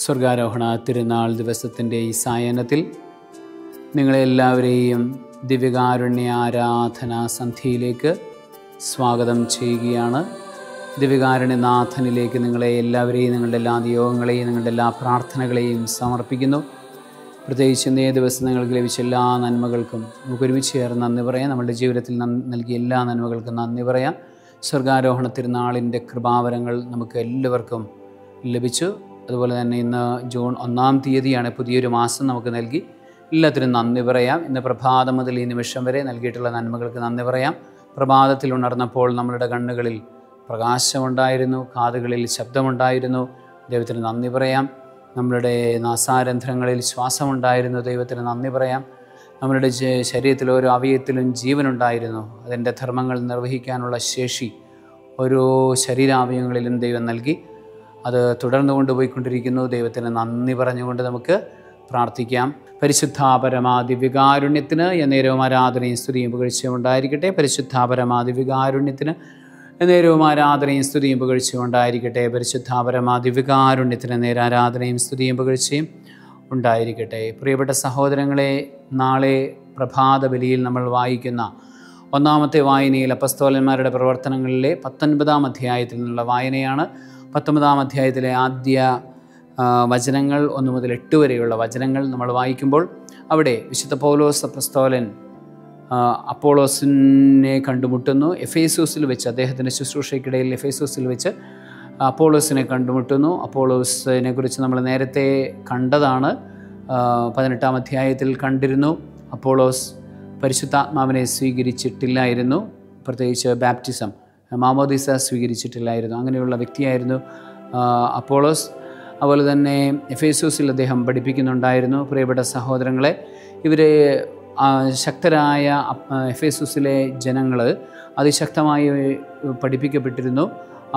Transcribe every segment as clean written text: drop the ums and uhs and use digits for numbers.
സ്വർഗാരോഹണ തിരുനാൾ ദിവസത്തിൻ്റെ ഈ സായാഹ്നത്തിൽ നിങ്ങളെല്ലാവരെയും ദിവ്യകാരുണ്യ ആരാധനാ സന്ധ്യയിലേക്ക് സ്വാഗതം ചെയ്യുകയാണ്. ദിവ്യകാരുണ്യനാഥനിലേക്ക് നിങ്ങളെ എല്ലാവരെയും, നിങ്ങളുടെ എല്ലാ നിയോഗങ്ങളെയും, നിങ്ങളുടെ എല്ലാ പ്രാർത്ഥനകളെയും സമർപ്പിക്കുന്നു. പ്രത്യേകിച്ച് ഇന്നേ ദിവസം നിങ്ങൾക്ക് ലഭിച്ച എല്ലാ നന്മകൾക്കും നമുക്ക് ഒരുമിച്ച് ചേർന്ന് നന്ദി പറയാം. നമ്മുടെ ജീവിതത്തിൽ നൽകിയ എല്ലാ നന്മകൾക്കും നന്ദി പറയാം. സ്വർഗാരോഹണ തിരുനാളിൻ്റെ കൃപാവരങ്ങൾ നമുക്ക് എല്ലാവർക്കും ലഭിച്ചു. അതുപോലെ തന്നെ ഇന്ന് ജൂൺ 1-ാം തീയതിയാണ്. പുതിയൊരു മാസം നമുക്ക് നൽകി. എല്ലാത്തിനും നന്ദി പറയാം. ഇന്ന് പ്രഭാതം മുതൽ ഈ നിമിഷം വരെ നൽകിയിട്ടുള്ള നന്മകൾക്ക് നന്ദി പറയാം. പ്രഭാതത്തിൽ ഉണർന്നപ്പോൾ നമ്മളുടെ കണ്ണുകളിൽ പ്രകാശമുണ്ടായിരുന്നു, കാതുകളിൽ ശബ്ദമുണ്ടായിരുന്നു. ദൈവത്തിന് നന്ദി പറയാം. നമ്മളുടെ നാസാരന്ധ്രങ്ങളിൽ ശ്വാസമുണ്ടായിരുന്നു. ദൈവത്തിന് നന്ദി പറയാം. നമ്മളുടെ ശരീരത്തിൽ ഓരോ അവയവത്തിലും ജീവനുണ്ടായിരുന്നു. അതിൻ്റെ ധർമ്മങ്ങൾ നിർവഹിക്കാനുള്ള ശേഷി ഓരോ ശരീരാവയവങ്ങളിലും ദൈവം നൽകി. അത് തുടർന്നു കൊണ്ടുപോയിക്കൊണ്ടിരിക്കുന്നു. ദൈവത്തിന് നന്ദി പറഞ്ഞുകൊണ്ട് നമുക്ക് പ്രാർത്ഥിക്കാം. പരിശുദ്ധാപരമാദിവികാരുണ്യത്തിന് എന്നേരവും ആരാധനയും സ്തുതിയും പുകഴ്ചയും ഉണ്ടായിരിക്കട്ടെ. പരിശുദ്ധാപരമാദിവികാരുണ്യത്തിന് എന്നേരവും ആരാധനയും സ്തുതിയും പുകഴ്ചയും ഉണ്ടായിരിക്കട്ടെ. പരിശുദ്ധാപരമാദിവികാരുണ്യത്തിന് നേരെ ആരാധനയും സ്തുതിയും പുകഴ്ചയും ഉണ്ടായിരിക്കട്ടെ. പ്രിയപ്പെട്ട സഹോദരങ്ങളെ, നാളെ പ്രഭാത ബലിയിൽ നമ്മൾ വായിക്കുന്ന ഒന്നാമത്തെ വായനയിൽ അപ്പസ്തോലന്മാരുടെ പ്രവർത്തനങ്ങളിലെ 19-ാം അധ്യായത്തിൽ നിന്നുള്ള വായനയാണ്. 19-ാം അധ്യായത്തിലെ ആദ്യ വചനങ്ങൾ 1 മുതൽ 8 വരെയുള്ള വചനങ്ങൾ നമ്മൾ വായിക്കുമ്പോൾ അവിടെ വിശുദ്ധ പൗലോസ് അപ്പസ്തോലൻ അപ്പോളോസിനെ കണ്ടുമുട്ടുന്നു. എഫേസോസിൽ വെച്ച്, അദ്ദേഹത്തിൻ്റെ ശുശ്രൂഷയ്ക്കിടയിൽ എഫേസോസിൽ വെച്ച് അപ്പോളോസിനെ കണ്ടുമുട്ടുന്നു. അപ്പോളോസിനെ കുറിച്ച് നമ്മൾ നേരത്തെ കണ്ടതാണ്. 18-ാം അധ്യായത്തിൽ കണ്ടിരുന്നു. അപ്പോളോസ് പരിശുദ്ധാത്മാവിനെ സ്വീകരിച്ചിട്ടില്ലായിരുന്നു. പ്രത്യേകിച്ച് ബാപ്റ്റിസം, മാമോദീസ സ്വീകരിച്ചിട്ടില്ലായിരുന്നു. അങ്ങനെയുള്ള വ്യക്തിയായിരുന്നു അപ്പോളോസ്. അതുപോലെ തന്നെ എഫേസോസിൽ അദ്ദേഹം പഠിപ്പിക്കുന്നുണ്ടായിരുന്നു. പ്രിയപ്പെട്ട സഹോദരങ്ങളെ, ഇവരെ ശക്തരായ എഫേസോസിലെ ജനങ്ങൾ അതിശക്തമായി പഠിപ്പിക്കപ്പെട്ടിരുന്നു.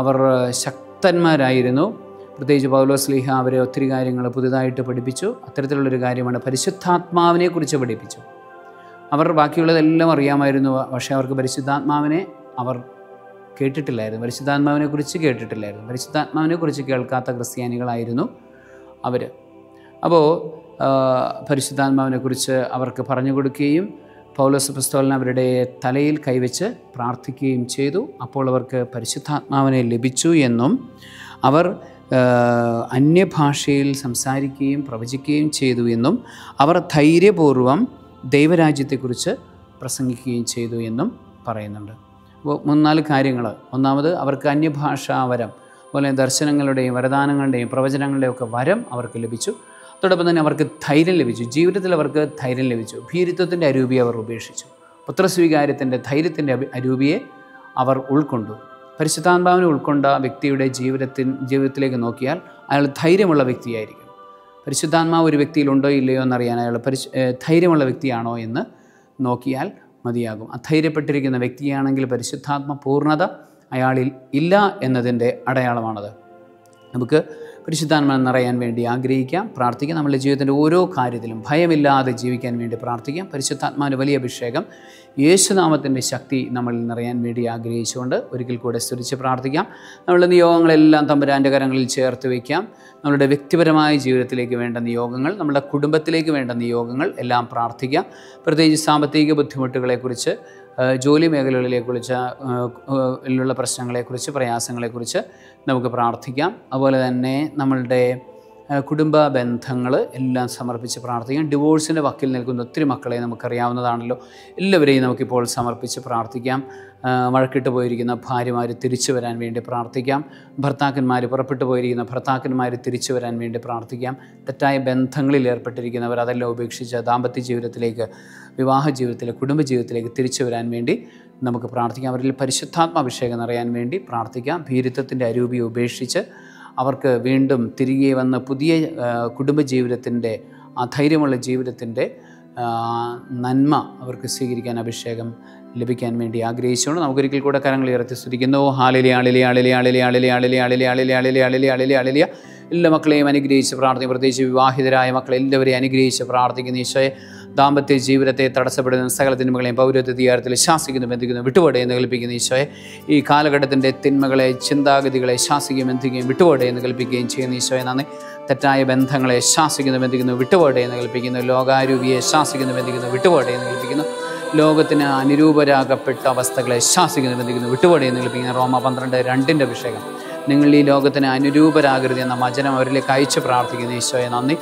അവർ ശക്തന്മാരായിരുന്നു. പ്രത്യേകിച്ച് പൗലോസ് ശ്ലീഹ അവരെ ഒത്തിരി കാര്യങ്ങൾ പുതുതായിട്ട് പഠിപ്പിച്ചു. അത്തരത്തിലുള്ളൊരു കാര്യമാണ് പരിശുദ്ധാത്മാവിനെ കുറിച്ച് പഠിപ്പിച്ചു. അവർ ബാക്കിയുള്ളതെല്ലാം അറിയാമായിരുന്നു, പക്ഷേ അവർക്ക് പരിശുദ്ധാത്മാവിനെ അവർ കേട്ടിട്ടില്ലായിരുന്നു. പരിശുദ്ധാത്മാവിനെ കുറിച്ച് കേട്ടിട്ടില്ലായിരുന്നു. പരിശുദ്ധാത്മാവിനെ കുറിച്ച് കേൾക്കാത്ത ക്രിസ്ത്യാനികളായിരുന്നു അവർ. അപ്പോൾ പരിശുദ്ധാത്മാവിനെക്കുറിച്ച് അവർക്ക് പറഞ്ഞു കൊടുക്കുകയും പൗലോസ് അപ്പോസ്തലൻ അവരുടെ തലയിൽ കൈവച്ച് പ്രാർത്ഥിക്കുകയും ചെയ്തു. അപ്പോൾ അവർക്ക് പരിശുദ്ധാത്മാവിനെ ലഭിച്ചു എന്നും അവർ അന്യഭാഷയിൽ സംസാരിക്കുകയും പ്രവചിക്കുകയും ചെയ്തു എന്നും അവർ ധൈര്യപൂർവ്വം ദൈവരാജ്യത്തെക്കുറിച്ച് പ്രസംഗിക്കുകയും ചെയ്തു എന്നും പറയുന്നുണ്ട്. അപ്പോൾ 3-4 കാര്യങ്ങൾ. ഒന്നാമത്, അവർക്ക് അന്യഭാഷാവരം, അതുപോലെ ദർശനങ്ങളുടെയും വരദാനങ്ങളുടെയും പ്രവചനങ്ങളുടെയും ഒക്കെ വരം അവർക്ക് ലഭിച്ചു. അതോടൊപ്പം തന്നെ അവർക്ക് ധൈര്യം ലഭിച്ചു. ജീവിതത്തിൽ അവർക്ക് ധൈര്യം ലഭിച്ചു. ഭീരുത്വത്തിൻ്റെ അരൂപിയെ അവർ ഉപേക്ഷിച്ചു. പുത്രസ്വീകാര്യത്തിൻ്റെ ധൈര്യത്തിൻ്റെ അരൂപിയെ അവർ ഉൾക്കൊണ്ടു. പരിശുദ്ധാത്മാവിനെ ഉൾക്കൊണ്ട വ്യക്തിയുടെ ജീവിതത്തിലേക്ക് നോക്കിയാൽ അയാൾ ധൈര്യമുള്ള വ്യക്തിയായിരിക്കും. പരിശുദ്ധാത്മാവ് ഒരു വ്യക്തിയിലുണ്ടോ ഇല്ലയോ എന്നറിയാൻ അയാൾ ധൈര്യമുള്ള വ്യക്തിയാണോ എന്ന് നോക്കിയാൽ മതിയാകും. അധൈര്യപ്പെട്ടിരിക്കുന്ന വ്യക്തിയാണെങ്കിൽ പരിശുദ്ധാത്മ പൂർണ്ണത അയാളിൽ ഇല്ല എന്നതിൻ്റെ അടയാളമാണത്. നമുക്ക് പരിശുദ്ധാത്മാവിനെ നിറയാൻ വേണ്ടി ആഗ്രഹിക്കാം, പ്രാർത്ഥിക്കാം. നമ്മുടെ ജീവിതത്തിൻ്റെ ഓരോ കാര്യത്തിലും ഭയമില്ലാതെ ജീവിക്കാൻ വേണ്ടി പ്രാർത്ഥിക്കാം. പരിശുദ്ധാത്മാവിൻ്റെ വലിയ അഭിഷേകം, യേശുനാമത്തിൻ്റെ ശക്തി നമ്മളിൽ നിറയാൻ വേണ്ടി ആഗ്രഹിച്ചുകൊണ്ട് ഒരിക്കൽ കൂടെ സ്തുതിച്ച് പ്രാർത്ഥിക്കാം. നമ്മളുടെ നിയോഗങ്ങളെല്ലാം തമ്പുരാൻ്റെ കരങ്ങളിൽ ചേർത്ത് വയ്ക്കാം. നമ്മുടെ വ്യക്തിപരമായ ജീവിതത്തിലേക്ക് വേണ്ട നിയോഗങ്ങൾ, നമ്മുടെ കുടുംബത്തിലേക്ക് വേണ്ട നിയോഗങ്ങൾ എല്ലാം പ്രാർത്ഥിക്കാം. പ്രത്യേകിച്ച് സാമ്പത്തിക ബുദ്ധിമുട്ടുകളെക്കുറിച്ച്, ജോലി മേഖലകളിലെക്കുറിച്ച് ഉള്ള പ്രശ്നങ്ങളെക്കുറിച്ച്, പ്രയാസങ്ങളെക്കുറിച്ച് നമുക്ക് പ്രാർത്ഥിക്കാം. അതുപോലെ തന്നെ നമ്മളുടെ കുടുംബ ബന്ധങ്ങൾ എല്ലാം സമർപ്പിച്ച് പ്രാർത്ഥിക്കാം. ഡിവോഴ്സിൻ്റെ വക്കിൽ നിൽക്കുന്ന ഒത്തിരി മക്കളെ നമുക്കറിയാവുന്നതാണല്ലോ. എല്ലാവരെയും നമുക്കിപ്പോൾ സമർപ്പിച്ച് പ്രാർത്ഥിക്കാം. വഴക്കിട്ട് പോയിരിക്കുന്ന ഭാര്യമാർ തിരിച്ചു വരാൻ വേണ്ടി പ്രാർത്ഥിക്കാം. ഭർത്താക്കന്മാർ പുറപ്പെട്ടു പോയിരിക്കുന്ന ഭർത്താക്കന്മാർ തിരിച്ചു വരാൻ വേണ്ടി പ്രാർത്ഥിക്കാം. തെറ്റായ ബന്ധങ്ങളിൽ ഏർപ്പെട്ടിരിക്കുന്നവർ അതെല്ലാം ഉപേക്ഷിച്ച് ദാമ്പത്യ ജീവിതത്തിലേക്ക്, വിവാഹ ജീവിതത്തിലേക്ക്, കുടുംബ ജീവിതത്തിലേക്ക് തിരിച്ചു വരാൻ വേണ്ടി നമുക്ക് പ്രാർത്ഥിക്കാം. അവരിൽ പരിശുദ്ധാത്മാഭിഷേകം നിറയാൻ വേണ്ടി പ്രാർത്ഥിക്കാം. ഭീരുത്വത്തിൻ്റെ അരൂപി ഉപേക്ഷിച്ച് അവർക്ക് വീണ്ടും തിരികെ വന്ന് പുതിയ കുടുംബജീവിതത്തിൻ്റെ, ധൈര്യമുള്ള ജീവിതത്തിൻ്റെ നന്മ അവർക്ക് സ്വീകരിക്കാൻ അഭിഷേകം ലഭിക്കാൻ വേണ്ടി ആഗ്രഹിച്ചുകൊണ്ട് നമുക്കൊരിക്കൽ കൂടെ കരങ്ങൾ ഉയർത്തി സ്തുതിക്കുന്നു. Hallelujah hallelujah hallelujah hallelujah hallelujah hallelujah hallelujah hallelujah hallelujah hallelujah hallelujah hallelujah. എല്ലാ മക്കളെയും അനുഗ്രഹിച്ച് പ്രാർത്ഥിക്കും. പ്രത്യേകിച്ച് വിവാഹിതരായ മക്കളെല്ലാവരെയും അനുഗ്രഹിച്ച് പ്രാർത്ഥിക്കുന്ന ഈശോയെ, ദാമ്പത്യ ജീവിതത്തെ തടസ്സപ്പെടുന്ന സകല തിന്മകളെയും പൗരത്വ അധികാരത്തിൽ ശാസിക്കുന്നു, ബന്ധിക്കുന്നു, വിട്ടുപോടെ എന്ന് കൽപ്പിക്കുന്ന ഈശോയെ, ഈ കാലഘട്ടത്തിൻ്റെ തിന്മകളെ, ചിന്താഗതികളെ ശാസിക്കുകയും ബന്ധിക്കുകയും വിട്ടുപോടെ എന്ന് കൽപ്പിക്കുകയും ചെയ്യുന്ന ഈശോയെ നന്ദി. തെറ്റായ ബന്ധങ്ങളെ ശാസിക്കുന്നു, ബന്ധിക്കുന്നു, വിട്ടുപോടെ എന്ന് കൽപ്പിക്കുന്നു. ലോകാരൂപിയെ ശാസിക്കുന്നു, ബന്ധിക്കുന്നു, വിട്ടുപോടെ എന്ന് കൽപ്പിക്കുന്നു. ലോകത്തിന് അനുരൂപരാകപ്പെട്ട അവസ്ഥകളെ ശാസിക്കുന്നു, ബന്ധിക്കുന്നു, വിട്ടുപോടെ എന്ന് കൽപ്പിക്കുന്ന റോമ 12:2 അഭിഷേകം. നിങ്ങൾ ഈ ലോകത്തിന് അനുരൂപരാകരുത് എന്ന വചനം അവരിലേക്ക് അയച്ച് പ്രാർത്ഥിക്കുന്ന ഈശോയെ നന്ദി.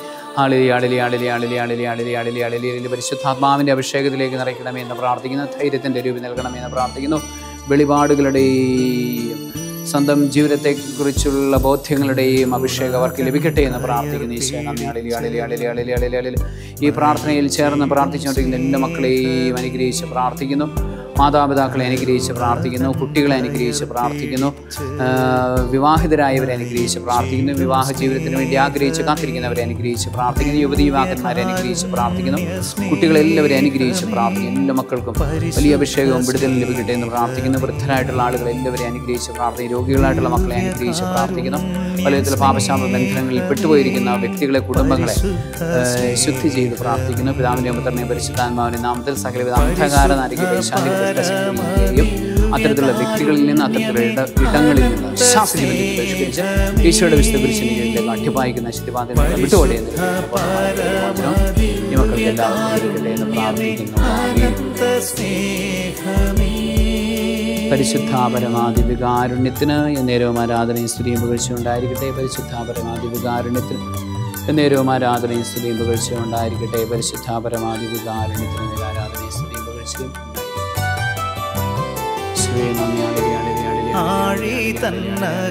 പരിശുദ്ധാത്മാവിൻ്റെ അഭിഷേകത്തിലേക്ക് നിറയ്ക്കണമേ എന്ന് പ്രാർത്ഥിക്കുന്നു. ധൈര്യത്തിൻ്റെ രൂപം നൽകണമേ എന്ന് പ്രാർത്ഥിക്കുന്നു. വെളിപാടുകളുടെയും സ്വന്തം ജീവിതത്തെക്കുറിച്ചുള്ള ബോധ്യങ്ങളുടെയും അഭിഷേകം അവർക്ക് ലഭിക്കട്ടെ എന്ന് പ്രാർത്ഥിക്കുന്നു. ഈശോ നന്ദി. ഈ പ്രാർത്ഥനയിൽ ചേർന്ന് പ്രാർത്ഥിച്ചുകൊണ്ടിരിക്കുന്ന എല്ലാ മക്കളെയും അനുഗ്രഹിച്ച് പ്രാർത്ഥിക്കുന്നു. മാതാപിതാക്കളെ അനുഗ്രഹിച്ച് പ്രാർത്ഥിക്കുന്നു. കുട്ടികളെ അനുഗ്രഹിച്ച് പ്രാർത്ഥിക്കുന്നു. വിവാഹിതരായവരെ അനുഗ്രഹിച്ച് പ്രാർത്ഥിക്കുന്നു. വിവാഹ ജീവിതത്തിന് വേണ്ടി ആഗ്രഹിച്ച് കാത്തിരിക്കുന്നവരെ അനുഗ്രഹിച്ച് പ്രാർത്ഥിക്കുന്നു. യുവതി യുവാക്കന്മാരെ അനുഗ്രഹിച്ച് പ്രാർത്ഥിക്കുന്നു. കുട്ടികളെല്ലാവരെയും അനുഗ്രഹിച്ച് പ്രാർത്ഥിക്കുന്നു. എല്ലാ മക്കൾക്കും വലിയ അഭിഷേകവും വിടുതലും ലഭിക്കട്ടെ എന്ന് പ്രാർത്ഥിക്കുന്നു. വൃദ്ധരായിട്ടുള്ള ആളുകളെ എല്ലാവരെയും അനുഗ്രഹിച്ച് പ്രാർത്ഥിക്കുന്നു. രോഗികളായിട്ടുള്ള മക്കളെ അനുഗ്രഹിച്ച് പ്രാർത്ഥിക്കുന്നു. പല വിധത്തിലുള്ള പാപശാപ ബന്ധനങ്ങളിൽ പെട്ടുപോയിരിക്കുന്ന വ്യക്തികളെ, കുടുംബങ്ങളെ ശുദ്ധി ചെയ്ത് പ്രാർത്ഥിക്കുന്നു. പിതാവിൻ്റെയും പുത്രൻ്റെയും പരിശുദ്ധാത്മാവിൻ്റെ നാമത്തിൽ സകലവിധ അന്ധകാര നാരിക വൈശാഖിക അത്തരത്തിലുള്ള വ്യക്തികളിൽ നിന്ന്, അത്തരത്തിലുള്ള ഇടങ്ങളിൽ നിന്ന് ശാസ്ത്രീയ പരിഷ്കരിച്ച് ഈശോയുടെ വിശുദ്ധ കുരിശിലേക്ക് അഠ്യപായിക്കുന്ന ശുദ്ധിപാതകളെ വിട്ടുപോടെയെന്ന് ഈ മക്കൾക്ക് എല്ലാവർക്കും എന്ന് പ്രാർത്ഥിക്കുന്നു. പരിശുദ്ധാപരമാദിവികാരുണ്യത്തിന് എന്നേരവും ആരാധനയും സ്തുതിയും പുകഴ്ചയും ഉണ്ടായിരിക്കട്ടെ. പരിശുദ്ധാപരമാദിവികാരുണ്യത്തിന് എന്നേരവും ആരാധനയും സ്തുതിയും പുകഴ്ചയും ഉണ്ടായിരിക്കട്ടെ. പരിശുദ്ധാപരമാദിവികാരുണ്യത്തിന് ആരാധനയും സ്തുതിയും പുകഴ്ചയും ആഴി തന്നഗാധത്തേക്കാൾ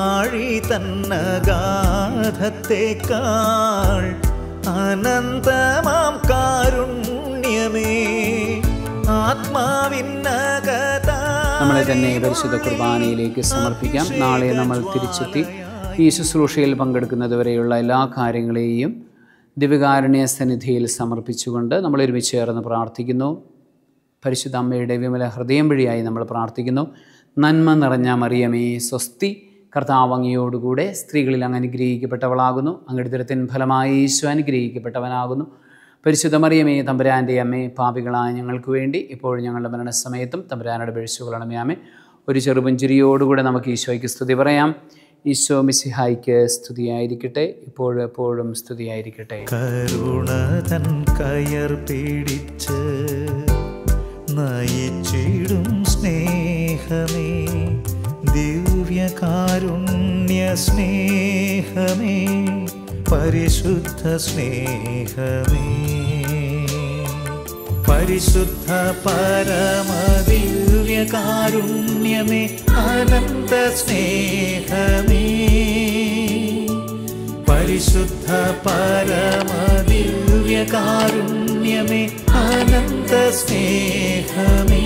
ആഴി തന്നഗാധത്തേക്കാൾ അനന്തമാം കാരുണ്യമേ ആത്മാവിന്നകത. നമ്മളെ തന്നെ പരിശുദ്ധ കുർബാനയിലേക്ക് സമർപ്പിക്കാം. നാളെ നമ്മൾ തിരിച്ചെത്തി ഈ ശുശ്രൂഷയിൽ പങ്കെടുക്കുന്നതുവരെയുള്ള എല്ലാ കാര്യങ്ങളെയും ദിവ്യകാരുണ്യ സന്നിധിയിൽ സമർപ്പിച്ചുകൊണ്ട് നമ്മൾ ഒരുമിച്ച് ചേർന്ന് പ്രാർത്ഥിക്കുന്നു. പരിശുദ്ധ അമ്മയുടെ വിമല ഹൃദയം വഴിയായി നമ്മൾ പ്രാർത്ഥിക്കുന്നു. നന്മ നിറഞ്ഞ മറിയമേ സ്വസ്തി, കർത്താവ് അങ്ങയോടുകൂടെ സ്ത്രീകളിൽ അങ്ങ് അനുഗ്രഹിക്കപ്പെട്ടവളാകുന്നു. അങ്ങയുടെ ഉദരത്തിൻ ഫലമായി ഈശോ അനുഗ്രഹിക്കപ്പെട്ടവനാകുന്നു. പരിശുദ്ധ മറിയമേ തമ്പുരാൻ്റെ അമ്മേ, പാപികളായ ഞങ്ങൾക്ക് വേണ്ടി ഇപ്പോഴും ഞങ്ങളുടെ മരണസമയത്തും തമ്പുരാനോട് അപേക്ഷിച്ചുകൊള്ളണമേ. ആമേൻ. ഒരു ചെറുപുഞ്ചിരിയോടുകൂടെ നമുക്ക് ഈശോയ്ക്ക് സ്തുതി പറയാം. ഈശോ മിശിഹായ്ക്ക് സ്തുതിയായിരിക്കട്ടെ, ഇപ്പോഴും എപ്പോഴും സ്തുതിയായിരിക്കട്ടെ. കരുണതൻ കയർ പിടിച്ച് നയിച്ചിടും സ്നേഹമേ, ദിവ്യകാരുണ്യ സ്നേഹമേ, പരിശുദ്ധ സ്നേഹമേ, പരിശുദ്ധ പരമദിവ്യകാരുണ്യമേ, അനന്ത സ്നേഹമേ, പരിശുദ്ധ പരമദിവ്യകാരുണ്യമേ, അനന്ത സ്നേഹമേ.